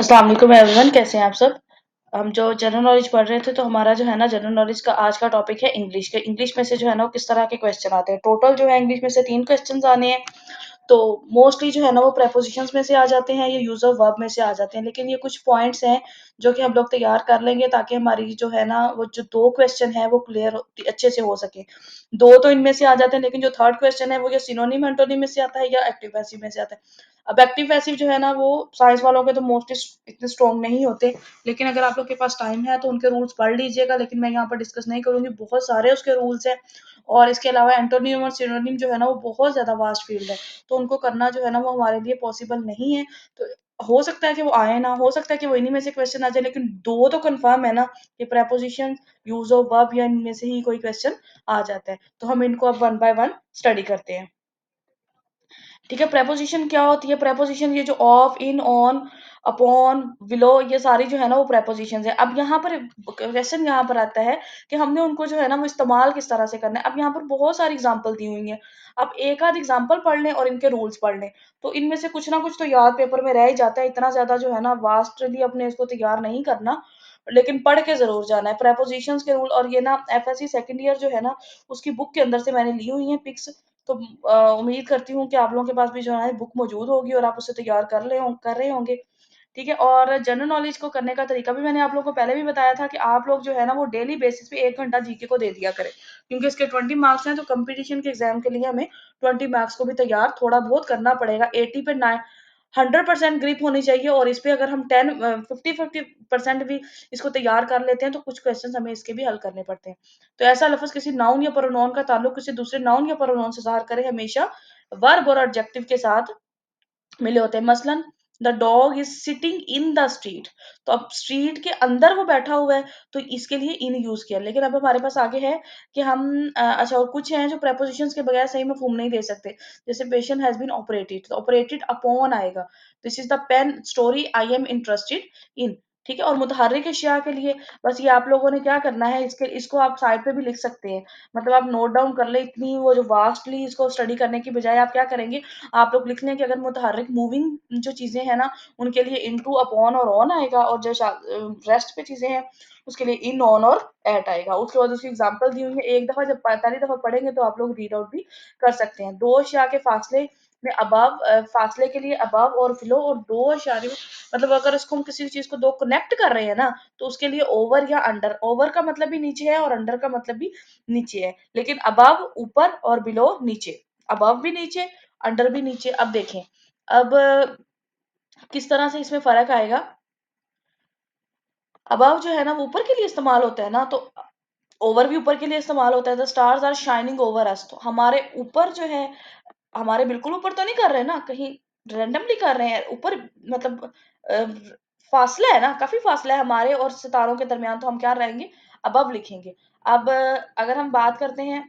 अस्सलाम वालेकुम एवरीवन, कैसे हैं आप सब? हम जो जनरल नॉलेज पढ़ रहे थे तो हमारा जो है ना जनरल नॉलेज का आज का टॉपिक है इंग्लिश के। इंग्लिश में से जो है ना वो किस तरह के क्वेश्चन आते हैं। टोटल जो है इंग्लिश में से 3 क्वेश्चंस आने हैं। तो मोस्टली जो है ना वो प्रेपोजिशंस में से आ जाते हैं या यूज ऑफ वर्ब में से आ जाते हैं। लेकिन ये कुछ पॉइंट्स हैं जो कि हम लोग तैयार कर लेंगे ताकि हमारी जो है ना वो जो 2 क्वेश्चन है वो क्लियर अच्छे से हो सके। 2 तो इनमें से आ जाते हैं लेकिन जो थर्ड क्वेश्चन है वो या सिनोनिम एंटोनिम में से आता है या एक्टिव पैसिव में से आता है। अब एक्टिव पैसिव जो है ना वो साइंस वालों के तो मोस्टली इतने स्ट्रॉन्ग नहीं होते। लेकिन अगर आप लोग के पास टाइम है तो उनके रूल्स पढ़ लीजिएगा, लेकिन मैं यहाँ पर डिस्कस नहीं करूंगी। बहुत सारे उसके रूल्स हैं और इसके अलावा एंटोनिम और सिनोनिम जो है ना वो बहुत ज्यादा वास्ट फील्ड है। तो उनको करना जो है ना वो हमारे लिए पॉसिबल नहीं है। तो हो सकता है कि वो आए ना, हो सकता है कि वो इन्हीं में से क्वेश्चन आ जाए, लेकिन 2 तो कंफर्म है ना कि प्रेपोजिशन, यूज ऑफ वर्ब या इनमें से ही कोई क्वेश्चन आ जाता है। तो हम इनको अब वन बाय वन स्टडी करते हैं। ठीक है, प्रेपोजिशन क्या होती है? प्रेपोजिशन ये जो of, in, on, upon, below ये सारी जो है ना वो प्रेपोजिशंस है। अब यहाँ पर क्वेश्चन यहाँ पर आता है कि हमने उनको जो है ना वो इस्तेमाल किस तरह से करना है। अब यहाँ पर बहुत सारी एग्जांपल दी हुई हैं। अब एक आध एग्जांपल पढ़ लें और इनके रूल्स पढ़ लें तो इनमें से कुछ ना कुछ तो याद पेपर में रह ही जाता है। इतना ज्यादा जो है ना वास्टली अपने इसको तैयार नहीं करना, लेकिन पढ़ के जरूर जाना है प्रेपोजिशंस के रूल। और ये ना एफएससी सेकंड ईयर जो है ना उसकी बुक के अंदर से मैंने ली हुई है पिक्स। तो उम्मीद करती हूँ कि आप लोगों के पास भी जो है बुक मौजूद होगी और आप उसे तैयार कर रहे होंगे। ठीक है, और जनरल नॉलेज को करने का तरीका भी मैंने आप लोगों को पहले भी बताया था कि आप लोग जो है ना वो डेली बेसिस पे 1 घंटा जीके को दे दिया करें, क्योंकि इसके 20 मार्क्स हैं। तो कंपटीशन के एग्जाम के लिए हमें 20 मार्क्स को भी तैयार थोड़ा बहुत करना पड़ेगा। 80 पे 100% ग्रिप होनी चाहिए और इस पे अगर हम 50-50% भी इसको तैयार कर लेते हैं तो कुछ क्वेश्चन हमें इसके भी हल करने पड़ते हैं। तो ऐसा लफ्ज किसी नाउन या प्रोनाउन का ताल्लुक किसी दूसरे नाउन या प्रोनाउन से ज़ाहिर करे हमेशा वर्ब और एडजेक्टिव के साथ मिले होते हैं। मसलन the dog is sitting in the street. तो अब स्ट्रीट के अंदर वो बैठा हुआ है तो इसके लिए इन यूज किया। लेकिन अब हमारे पास आगे है कि हम अच्छा, और कुछ हैं जो प्रेपोजिशंस के बगैर सही मफहूम नहीं दे सकते। जैसे पेशेंट हैज बीन ऑपरेटेड, तो ऑपरेटेड अपॉन आएगा। This is the pen story I am interested in. ठीक है, और मुतहर्रिक अशिया के लिए बस ये आप लोगों ने क्या करना है, इसको आप साइड पे भी लिख सकते हैं। मतलब आप नोट डाउन कर ले, इतनी वो जो वास्टली इसको स्टडी करने की बजाय आप क्या करेंगे, आप लोग लिख लें कि अगर मुतहर्रिक मूविंग जो चीजें हैं ना उनके लिए इनटू, अपॉन और ऑन आएगा, और जो रेस्ट पे चीजें हैं उसके लिए इन, ऑन और एट आएगा। उसके बाद उसकी एग्जांपल दी हुई है। एक दफा जब पहली दफा पढ़ेंगे तो आप लोग रीड आउट भी कर सकते हैं। दो अशिया के फासले में अबव, फासले के लिए अबव और बिलो, और दो अशारियों मतलब अगर इसको हम किसी चीज को दो कनेक्ट कर रहे हैं ना तो उसके लिए ओवर या अंडर। ओवर का मतलब भी नीचे है और अंडर का मतलब भी नीचे है, लेकिन अबव ऊपर और बिलो नीचे। अबव भी नीचे, अंडर भी नीचे। अब देखें, अब किस तरह से इसमें फर्क आएगा। अबव जो है ना वो ऊपर के लिए इस्तेमाल होता है ना, तो ओवर भी ऊपर के लिए इस्तेमाल होता है। The stars are shining over us, तो हमारे ऊपर जो है, हमारे बिल्कुल ऊपर तो नहीं कर रहे हैं ना, कहीं रैंडमली कर रहे हैं ऊपर। मतलब अ, फासला है ना, काफी फासला है हमारे और सितारों के दरमियान, तो हम क्या रहेंगे, अबव लिखेंगे। अब अगर हम बात करते हैं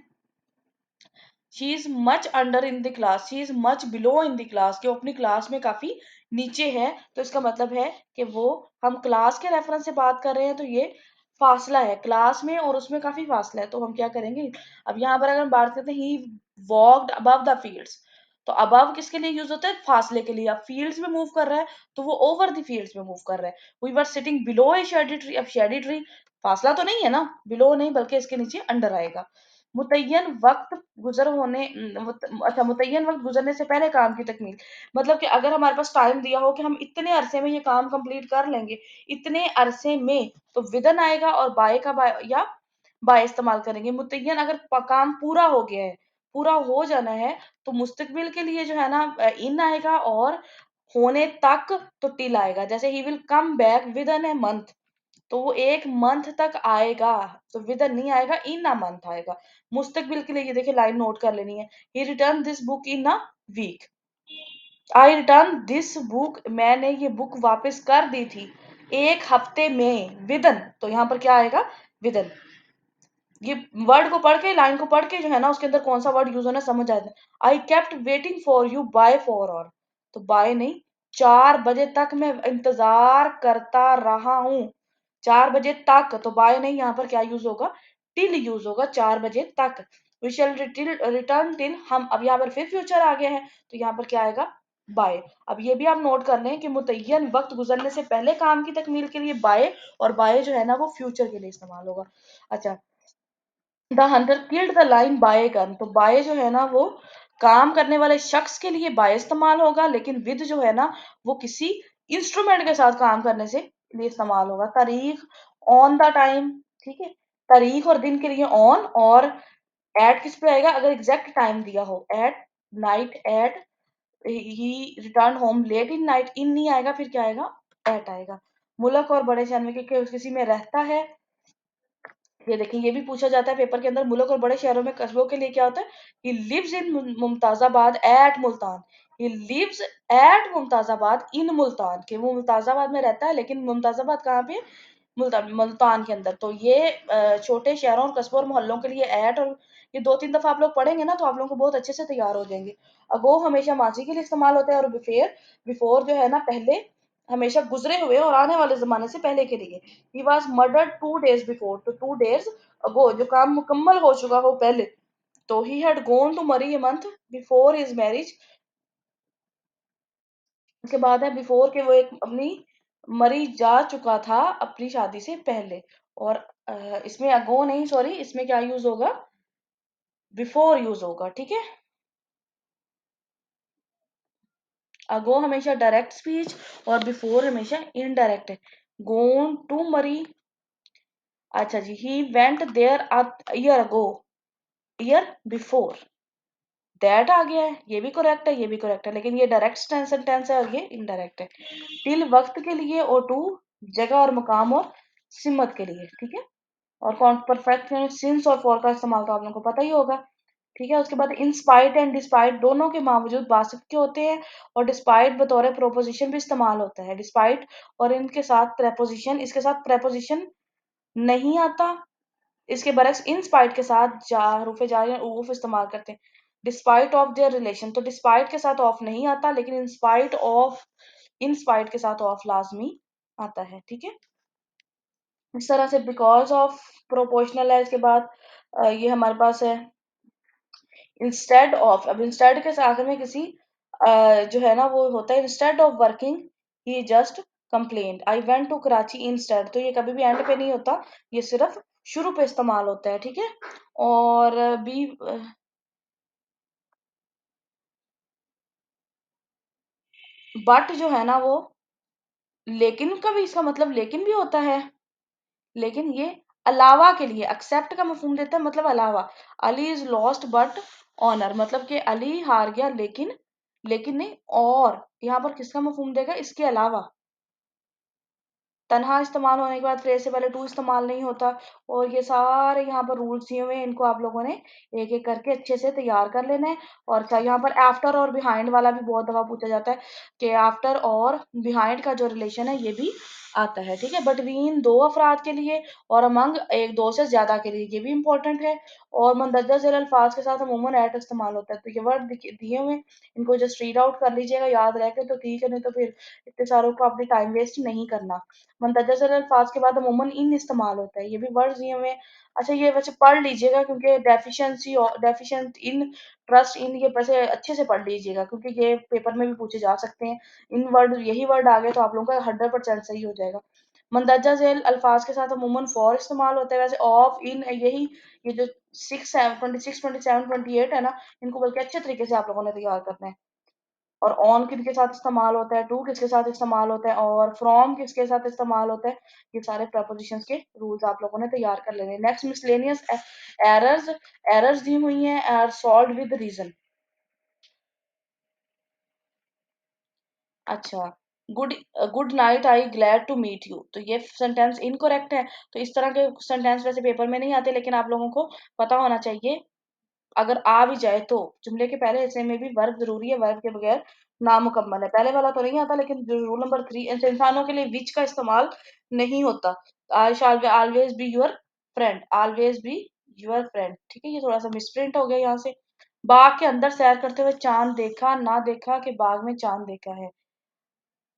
she is much under in the class, she is much below in the class, कि वो अपनी क्लास में काफी नीचे है। तो इसका मतलब है कि वो, हम क्लास के रेफरेंस से बात कर रहे हैं तो ये फासला है क्लास में और उसमें काफी फासला है। तो हम क्या करेंगे, अब यहाँ पर अगर हम बात करते हैं ही वॉक्ड अबव द फील्ड्स, तो अबव किसके लिए यूज होता है, फासले के लिए। अब फील्ड्स में मूव कर रहा है तो वो ओवर द फील्ड्स में मूव कर रहा है। We were sitting below a shady tree, अब शेडी ट्री फासला तो नहीं है ना, बिलो नहीं बल्कि इसके नीचे अंडर आएगा। मुतय्यन वक्त गुजर होने अच्छा, मुतय्यन वक्त गुजरने से पहले काम की तकमील, मतलब कि अगर हमारे पास टाइम दिया हो कि हम इतने अरसे में ये काम कंप्लीट कर लेंगे, इतने अरसे में, तो विदन आएगा और बाय का बाय या बाय इस्तेमाल करेंगे। मुतय्यन अगर काम पूरा हो गया है, पूरा हो जाना है, तो मुस्तकबिल के लिए जो है ना इन आएगा, और होने तक तो टिल आएगा। जैसे he will come back with in a month, तो वो 1 मंथ तक आएगा, तो विद नहीं आएगा, इन अ मंथ आएगा। मुस्तकबिल के लिए ये देखिए लाइन नोट कर लेनी है। He return this book in a week, I return this book, मैंने ये बुक वापस कर दी थी 1 हफ्ते में, विदन, तो यहाँ पर क्या आएगा, विदन। ये वर्ड को पढ़ के, लाइन को पढ़ के जो है ना उसके अंदर कौन सा वर्ड यूज होना समझ आ जाए। I kept waiting for you by 4 और, तो बाय नहीं, 4 बजे तक मैं इंतजार करता रहा हूँ। 4 बजे तक, तो बाय नहीं, यहाँ पर क्या यूज होगा, टिल यूज होगा, 4 बजे तक। वी शैल रिटर्न टिल, हम अब यहाँ पर फिर फ्यूचर आ गया है तो यहाँ पर क्या आएगा, बाय। अब ये भी आप नोट कर लें कि मुतय्यन वक्त गुजरने से पहले काम की तकमील के लिए बाय, और बाय जो है ना वो फ्यूचर के लिए इस्तेमाल होगा। अच्छा, the Hunter killed the line by gun, तो बाय जो है ना वो काम करने वाले शख्स के लिए बाय इस्तेमाल होगा, लेकिन विद जो है ना वो किसी इंस्ट्रूमेंट के साथ काम करने से लिए इस्तेमाल होगा। तारीख, ऑन द टाइम, ठीक है, तारीख और दिन के लिए ऑन, और एट किस पे आएगा अगर एग्जैक्ट टाइम दिया हो, at night, at he return home late in night, in नहीं आएगा, फिर क्या आएगा, एट आएगा। मुल्क और बड़े शहर में किसी में रहता है, ये देखिए ये भी पूछा जाता है पेपर के अंदर, मुल्क और बड़े शहरों में कस्बों के लिए क्या होता है, he lives in Mumtazabad at Multan, he lives at Mumtazabad in Multan, कि वो मुमताजाबाद में रहता है लेकिन मुमताजाबाद कहाँ पे, मुल्तान के अंदर। तो ये छोटे शहरों और कस्बों और मोहल्लों के लिए एट, और ये दो तीन दफा आप लोग पढ़ेंगे ना तो आप लोगों को बहुत अच्छे से तैयार हो जाएंगे। अगो हमेशा माजी के लिए इस्तेमाल होता है, और बिफेर, बिफोर जो है ना पहले, हमेशा गुजरे हुए और आने वाले जमाने से पहले के लिए। He was murdered 2 days before, तो 2 days अगो जो काम मुकम्मल हो चुका हो पहले। तो ही हैड गोन टू मरी a month before his marriage, उसके बाद है बिफोर के वो एक अपनी मरी जा चुका था अपनी शादी से पहले। और इसमें अगो नहीं, सॉरी, इसमें क्या यूज होगा, बिफोर यूज होगा, ठीक है। अगो हमेशा डायरेक्ट स्पीच, और बिफोर हमेशा इनडायरेक्ट है। गोन टू मरी, अच्छा जी, he went there a year ago, year before, that आ गया है, ये भी करेक्ट है, ये भी करेक्ट है, लेकिन ये डायरेक्ट टेंस है और ये इनडायरेक्ट है। टिल वक्त के लिए, और टू जगह और मकाम और सिमत के लिए, ठीक है। और कौन परफेक्ट में सिंस और फॉर का इस्तेमाल तो आप लोगों को पता ही होगा, ठीक है। उसके बाद इंस्पाइट एंड डिस्पाइट दोनों के बावजूद बासित के होते हैं, और डिस्पाइट बतौर प्रोपोजिशन भी इस्तेमाल होता है, डिस्पाइट, और इनके साथ प्रेपोजिशन, इसके साथ प्रेपोजिशन नहीं आता, इसके बरक्स इन स्पाइट के साथ हरूफ जारी और उरूफ इस्तेमाल करते हैं। डिस्पाइट ऑफ देयर रिलेशन, तो डिस्पाइट के साथ ऑफ नहीं आता, लेकिन in spite of, in spite के साथ ऑफ लाजमी आता है, ठीक है। इस तरह से बिकॉज ऑफ प्रोपोर्शनल है, इसके बाद ये हमारे पास है इंस्टेड ऑफ। अब इंस्टेड के आखिर में किसी जो है ना वो होता है, instead of working he just complaint I went to Karachi instead, तो ये कभी भी एंड पे नहीं होता, ये सिर्फ शुरू पे इस्तेमाल होता है, ठीक है। और बी, बट जो है ना वो, लेकिन का भी इसका मतलब लेकिन भी होता है, लेकिन ये अलावा के लिए एक्सेप्ट का मफहूम देता है, मतलब अलावा। Ali is lost but honour, मतलब कि अली हार गया लेकिन, लेकिन नहीं, और यहाँ पर किसका मफहूम देगा, इसके अलावा। तन्हा इस्तेमाल होने के बाद फ्रेज से पहले टू इस्तेमाल नहीं होता। और ये सारे यहाँ पर रूल्स दिए हुए हैं, इनको आप लोगों ने एक एक करके अच्छे से तैयार कर लेना है। और क्या यहाँ पर आफ्टर और बिहाइंड वाला भी बहुत दफा पूछा जाता है, कि आफ्टर और बिहाइंड का जो रिलेशन है ये भी आता है, ठीक है। बिटवीन दो अफराद के लिए, और अमंग एक दो से ज्यादा के लिए, ये भी इंपॉर्टेंट है। और मंदरजा झेल अल्फाज के साथ अमूमन एट इस्तेमाल होता है, तो ये वर्ड दिए हुए हैं, इनको जस्ट रीड आउट कर लीजिएगा, याद रह के तो ठीक है, नहीं तो फिर इतने सारों को अपनी टाइम वेस्ट नहीं करना। मुंतजर से अल्फाज के बाद अमूमन इन इस्तेमाल होता है, ये भी वर्ड्स दिए हुए हैं। अच्छा, ये वैसे पढ़ लीजिएगा क्योंकि डेफिशिएंसी और डेफिशिएंट इन, ट्रस्ट इन, ये वैसे अच्छे से पढ़ लीजिएगा क्योंकि ये पेपर में भी पूछे जा सकते हैं। इन वर्ड, यही वर्ड आ गए तो आप लोगों का 100% सही हो जाएगा। मंदरजा झेल अल्फाज के साथ अमूमन फॉर इस्तेमाल होता है, वैसे ऑफ, इन, यही, ये जो 6 7 26 27 28 है ना, इनको बल्कि अच्छे तरीके से आप लोगों ने तैयार करना है। और ऑन किसके साथ इस्तेमाल होता है, टू किसके साथ इस्तेमाल होता है, और फ्रॉम किसके साथ इस्तेमाल होता है, ये सारे प्रपोजिशंस के रूल्स आप लोगों ने तैयार कर लेने। नेक्स्ट मिसलेनियस एरर्स, एरर्स दी हुई हैं, आर सॉल्व्ड विद रीजन। अच्छा, good, good night, I glad to meet you, तो ये सेंटेंस इनकरेक्ट है। तो इस तरह के सेंटेंस वैसे पेपर में नहीं आते, लेकिन आप लोगों को पता होना चाहिए, अगर आ भी जाए तो जुमले के पहले हिस्से में भी वर्ब जरूरी है, वर्ब के बगैर नामुकम्मल है। पहले वाला तो नहीं आता, लेकिन जो रूल नंबर 3, इंसानों के लिए विच का इस्तेमाल नहीं होता। I shall always be your friend, always be your friend, ठीक है। ये थोड़ा सा मिसप्रिंट हो गया यहाँ से। बाग के अंदर सैर करते हुए चांद देखा, ना देखा कि बाग में चांद देखा है,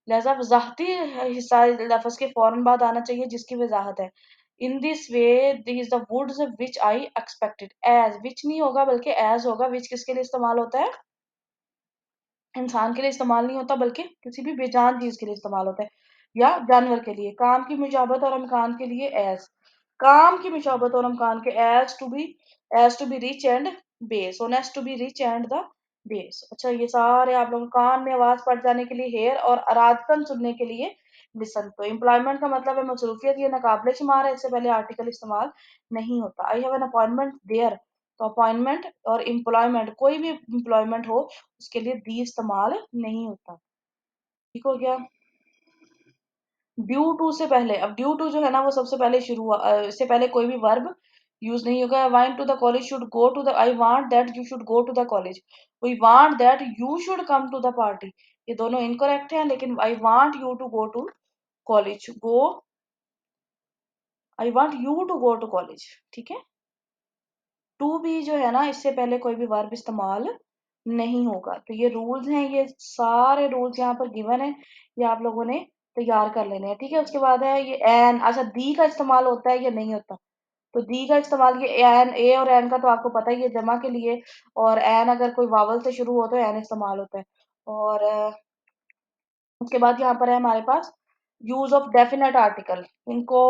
लिहाजा वजाहती हिस्सा लफ्ज के फौरन बाद आना चाहिए जिसकी वजाहत है। In this way these the words which I expected, as, which नहीं होगा बल्कि एज होगा। विच किसके लिए इस्तेमाल होता है, इंसान के लिए इस्तेमाल नहीं होता बल्कि किसी भी बेजान चीज के लिए इस्तेमाल होता है, या जानवर के लिए। काम की मुशाबत और अमकान के लिए एज, काम की मुशाबत और अमकान के age to be rich and base, on age to be rich and the base. अच्छा, ये सारे आप लोग कान में आवाज पड़ जाने के लिए हेयर, और अरादतन सुनने के लिए लिसन। तो एम्प्लॉयमेंट का मतलब है मसरूफियत, ये नाकाबिले शुमार है, इससे पहले आर्टिकल इस्तेमाल नहीं होता। I have an appointment there, तो अपॉइंटमेंट और एम्प्लॉयमेंट, कोई भी एम्प्लॉयमेंट हो उसके लिए दी इस्तेमाल नहीं होता। ठीक हो गया। ड्यू टू से पहले, अब ड्यू टू जो है ना वो सबसे पहले शुरू हुआ, इससे पहले कोई भी वर्ब यूज नहीं होगा। I want to the college should go to the, I want that you should go to the college, we want that you should come to the party. ये दोनों इनकरेक्ट हैं, लेकिन I want you to go to college, go, I want you to go to college. ठीक है। To भी जो है ना इससे पहले कोई भी वर्ब इस्तेमाल नहीं होगा। तो ये रूल्स हैं, ये सारे रूल्स यहाँ पर गिवन है, ये आप लोगों ने तैयार कर लेने हैं। ठीक है। उसके बाद है ये एन, अच्छा दी का इस्तेमाल होता है या नहीं होता। तो दी का इस्तेमाल, ये एन, ए और एन का तो आपको पता ही है, जमा के लिए। और एन अगर कोई वावल से शुरू हो तो एन इस्तेमाल होता है। और उसके बाद यहाँ पर है हमारे पास यूज ऑफ डेफिनेट आर्टिकल। इनको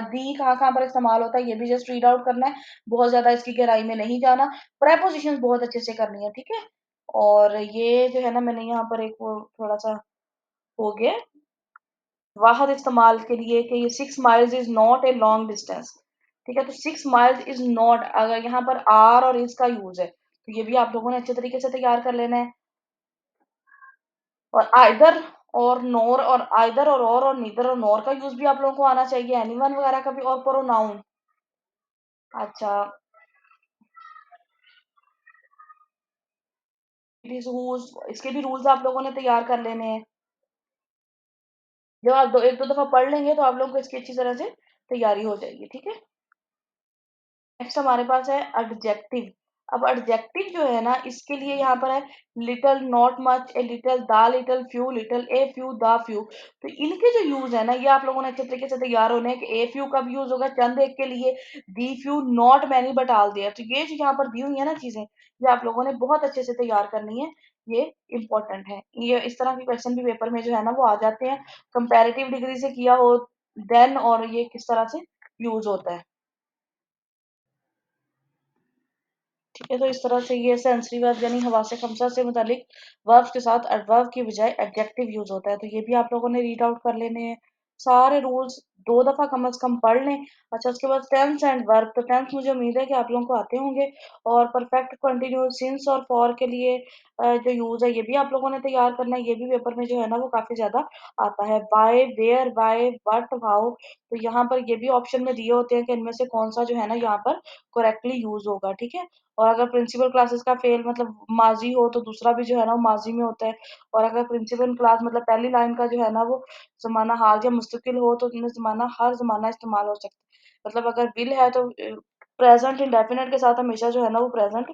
दी कहाँ कहाँ पर इस्तेमाल होता है ये भी जस्ट रीड आउट करना है, बहुत ज्यादा इसकी गहराई में नहीं जाना। प्रेपोजिशन बहुत अच्छे से करनी है। ठीक है। और ये जो है ना मैंने यहाँ पर एक वो थोड़ा सा हो गया वाहद इस्तेमाल के लिए कि ये 6 miles is not a long distance. ठीक है। तो 6 माइल्स इज नॉट, अगर यहाँ पर आर और इसका यूज है तो ये भी आप लोगों ने अच्छे तरीके से तैयार कर लेना है। और आइदर और नोर, और आइदर और नीदर और नोर का यूज भी आप लोगों को आना चाहिए, एनीवन वगैरह का भी, और प्रोनाउन। अच्छा, इट इज हुज, इसके भी रूल्स आप लोगों ने तैयार कर लेने हैं। जब आप एक दो दफा पढ़ लेंगे तो आप लोगों को इसकी अच्छी तरह से तैयारी हो जाएगी। ठीक है। नेक्स्ट हमारे पास है एडजेक्टिव। अब एडजेक्टिव जो है ना इसके लिए यहाँ पर है little, not much, a little, the little, few little, a few, the few. तो इनके जो यूज है ना ये आप लोगों ने अच्छे तरीके से तैयार होने हैं कि ए फ्यू कब यूज होगा, चंद एक के लिए, the few, not many but all there. तो ये जो यहाँ पर दी हुई है ना चीजें, ये आप लोगों ने बहुत अच्छे से तैयार करनी है, ये इंपॉर्टेंट है। ये इस तरह के क्वेश्चन भी पेपर में जो है ना वो आ जाते हैं, कंपेरेटिव डिग्री से किया हो देन, और ये किस तरह से यूज होता है। ठीक है। तो इस तरह से ये सेंसरी वर्ब यानी हवासे खमसा से मुतालिक वर्ब्स के साथ एडवर्ब की बजाय एडजेक्टिव यूज होता है। तो ये भी आप लोगों ने रीड आउट कर लेने हैं, सारे रूल्स दो दफा कम से कम पढ़ लें। अच्छा, उसके बाद टेंस एंड वर्ब। तो टेंस मुझे उम्मीद है कि आप लोगों को आते होंगे, और परफेक्ट कंटिन्यूस, सिंस और फॉर के लिए जो यूज है ये भी आप लोगों ने तैयार करना है, ये भी पेपर में जो है ना वो काफी ज्यादा आता है। By, where, by, what, how. तो यहाँ पर ये भी ऑप्शन में दिए होते हैं कि इनमें से कौन सा जो है ना यहाँ पर करेक्टली यूज होगा। ठीक है। और अगर प्रिंसिपल क्लासेस का फेल मतलब माजी हो तो दूसरा भी जो है ना वो माजी में होता है। और अगर प्रिंसिपल क्लास मतलब पहली लाइन का जो है ना वो जमाना हाल या मुस्तकिल हो तो उनमें जमाना हर जमाना इस्तेमाल हो सकता है। मतलब अगर विल है तो प्रेजेंट इंडेफिनिट के साथ हमेशा जो है ना वो प्रेजेंट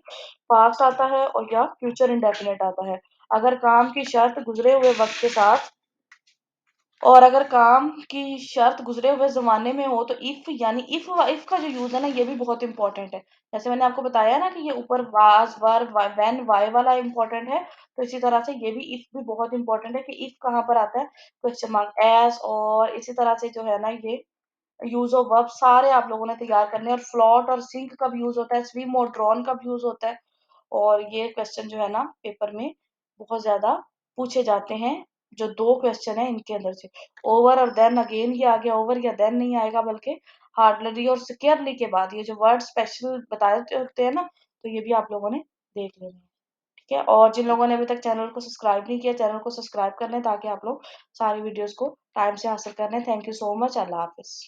पास्ट आता है, और या फ्यूचर इंडेफिनिट आता है। अगर काम की शर्त गुजरे हुए वक्त के साथ, और अगर काम की शर्त गुजरे हुए जमाने में हो तो इफ, यानी इफ का जो यूज है ना ये भी बहुत इंपॉर्टेंट है। जैसे मैंने आपको बताया ना कि ये ऊपर वाज, वर्ब, व्हेन, वाई वाला इंपॉर्टेंट है, तो इसी तरह से ये भी इफ भी बहुत इंपॉर्टेंट है कि इफ कहाँ पर आता है, क्वेश्चन मार्क, एज। और इसी तरह से जो है ना ये यूज ऑफ वर्ब सारे आप लोगों ने तैयार करने हैं। और फ्लॉट और सिंक कब यूज होता है, स्विम और ड्रॉन कब यूज होता है। और ये क्वेश्चन जो है ना पेपर में बहुत ज्यादा पूछे जाते हैं, जो दो क्वेश्चन है इनके अंदर से। ओवर और देन अगेन, ये आगे ओवर या देन नहीं आएगा बल्कि हार्डली और सिक्योरली के बाद ये जो वर्ड स्पेशल बताए होते हैं ना, तो ये भी आप लोगों ने देख लेना है। ठीक है। और जिन लोगों ने अभी तक चैनल को सब्सक्राइब नहीं किया, चैनल को सब्सक्राइब कर लें ताकि आप लोग सारी वीडियोस को टाइम से हासिल कर लें। Thank you so much. Allah Hafiz.